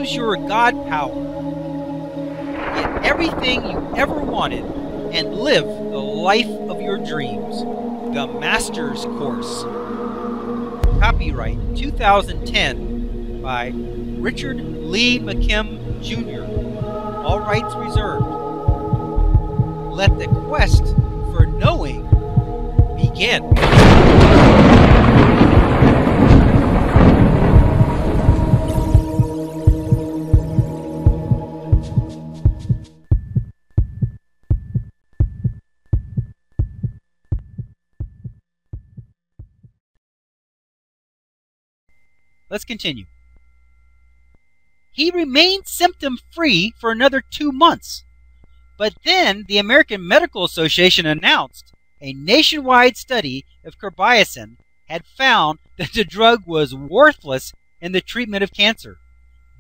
Use your God power. Get everything you ever wanted and live the life of your dreams. The Master's Course. Copyright 2010 by Richard Lee McKim, Jr. All rights reserved. Let the quest for knowing begin. Let's continue. He remained symptom-free for another 2 months. But then the American Medical Association announced a nationwide study of carbamazepine had found that the drug was worthless in the treatment of cancer.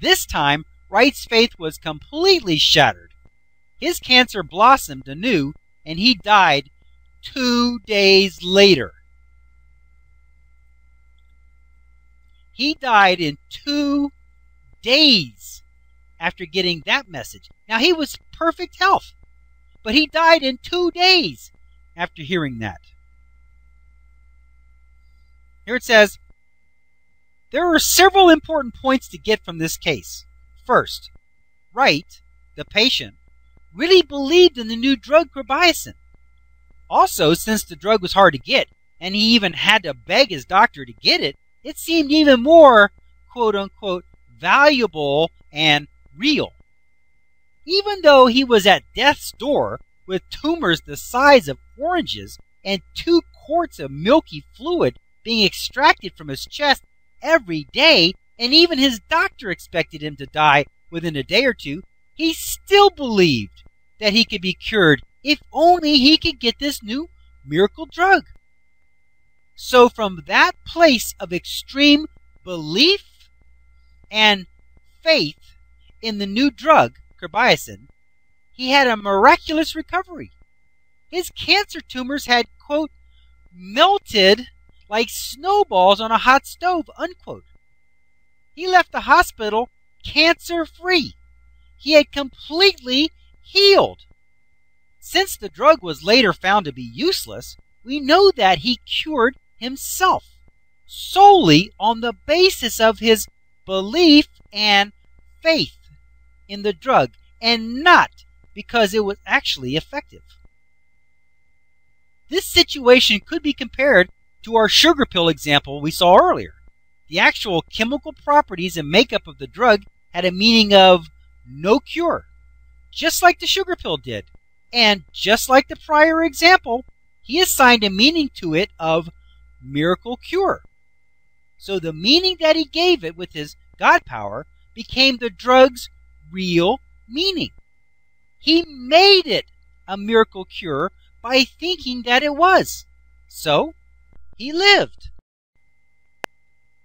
This time, Wright's faith was completely shattered. His cancer blossomed anew, and he died 2 days later. He died in 2 days after getting that message. Now, he was perfect health, but he died in 2 days after hearing that. Here it says, there are several important points to get from this case. First, Wright, the patient, really believed in the new drug carbamazepine. Also, since the drug was hard to get, and he even had to beg his doctor to get it, it seemed even more, quote-unquote, valuable and real. Even though he was at death's door with tumors the size of oranges and 2 quarts of milky fluid being extracted from his chest every day, and even his doctor expected him to die within a day or two, he still believed that he could be cured if only he could get this new miracle drug. So from that place of extreme belief and faith in the new drug, carbamazepine, he had a miraculous recovery. His cancer tumors had, quote, melted like snowballs on a hot stove, unquote. He left the hospital cancer-free. He had completely healed. Since the drug was later found to be useless, we know that he cured himself solely on the basis of his belief and faith in the drug, and not because it was actually effective. This situation could be compared to our sugar pill example we saw earlier. The actual chemical properties and makeup of the drug had a meaning of no cure, just like the sugar pill did. And just like the prior example, he assigned a meaning to it of miracle cure. So the meaning that he gave it with his God power became the drug's real meaning. He made it a miracle cure by thinking that it was. So he lived.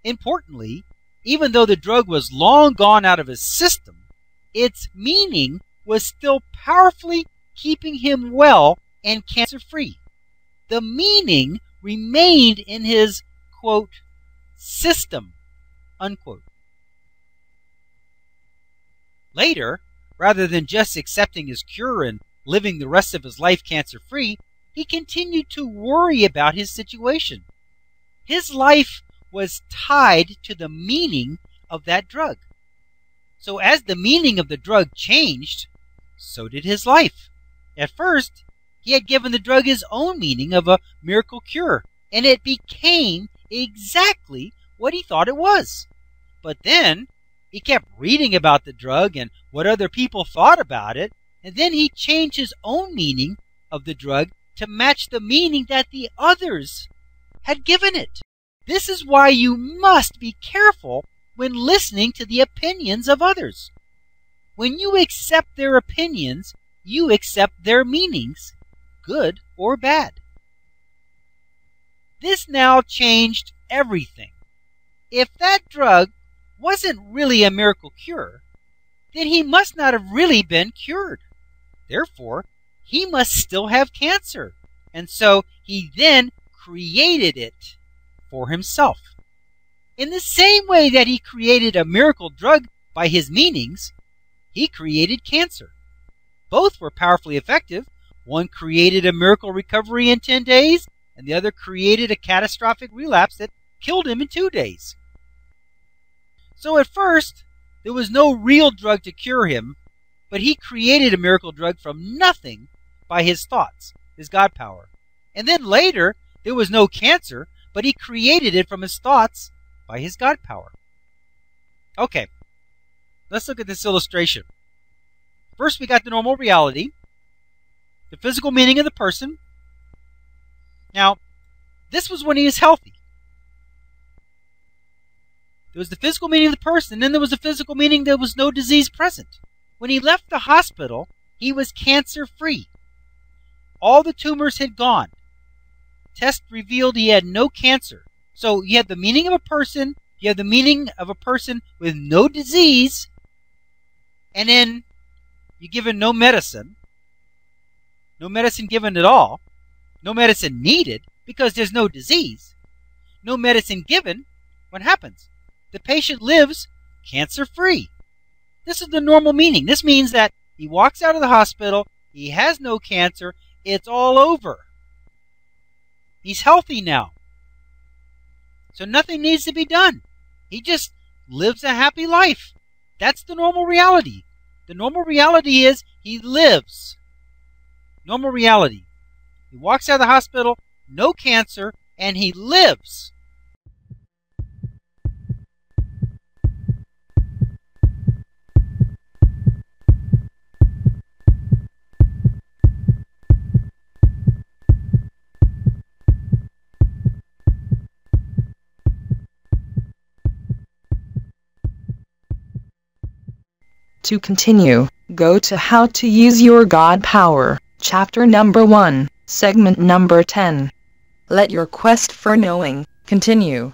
Importantly, even though the drug was long gone out of his system, its meaning was still powerfully keeping him well and cancer-free. The meaning remained in his, quote, system, unquote. Later, rather than just accepting his cure and living the rest of his life cancer-free, he continued to worry about his situation. His life was tied to the meaning of that drug. So as the meaning of the drug changed, so did his life. At first, he had given the drug his own meaning of a miracle cure, and it became exactly what he thought it was. But then, he kept reading about the drug and what other people thought about it, and then he changed his own meaning of the drug to match the meaning that the others had given it. This is why you must be careful when listening to the opinions of others. When you accept their opinions, you accept their meanings, good or bad. This now changed everything. If that drug wasn't really a miracle cure, then he must not have really been cured. Therefore, he must still have cancer. And so he then created it for himself. In the same way that he created a miracle drug by his meanings, he created cancer. Both were powerfully effective. One created a miracle recovery in 10 days, and the other created a catastrophic relapse that killed him in 2 days. So at first, there was no real drug to cure him, but he created a miracle drug from nothing by his thoughts, his God power. And then later, there was no cancer, but he created it from his thoughts by his God power. Okay, let's look at this illustration. First, we got the normal reality, the physical meaning of the person. Now, this was when he was healthy. There was the physical meaning of the person, and then there was the physical meaning there was no disease present. When he left the hospital, he was cancer-free. All the tumors had gone. Tests revealed he had no cancer. So you have the meaning of a person, you have the meaning of a person with no disease, and then you're given no medicine given at all, no medicine needed because there's no disease, no medicine given. What happens? The patient lives cancer-free. This is the normal meaning. This means that he walks out of the hospital, he has no cancer, it's all over. He's healthy now. So nothing needs to be done. He just lives a happy life. That's the normal reality. The normal reality is he lives. Normal reality. He walks out of the hospital, no cancer, and he lives. To continue, go to How to Use Your God Power, Chapter number 1, Segment number 10. Let your quest for knowing continue.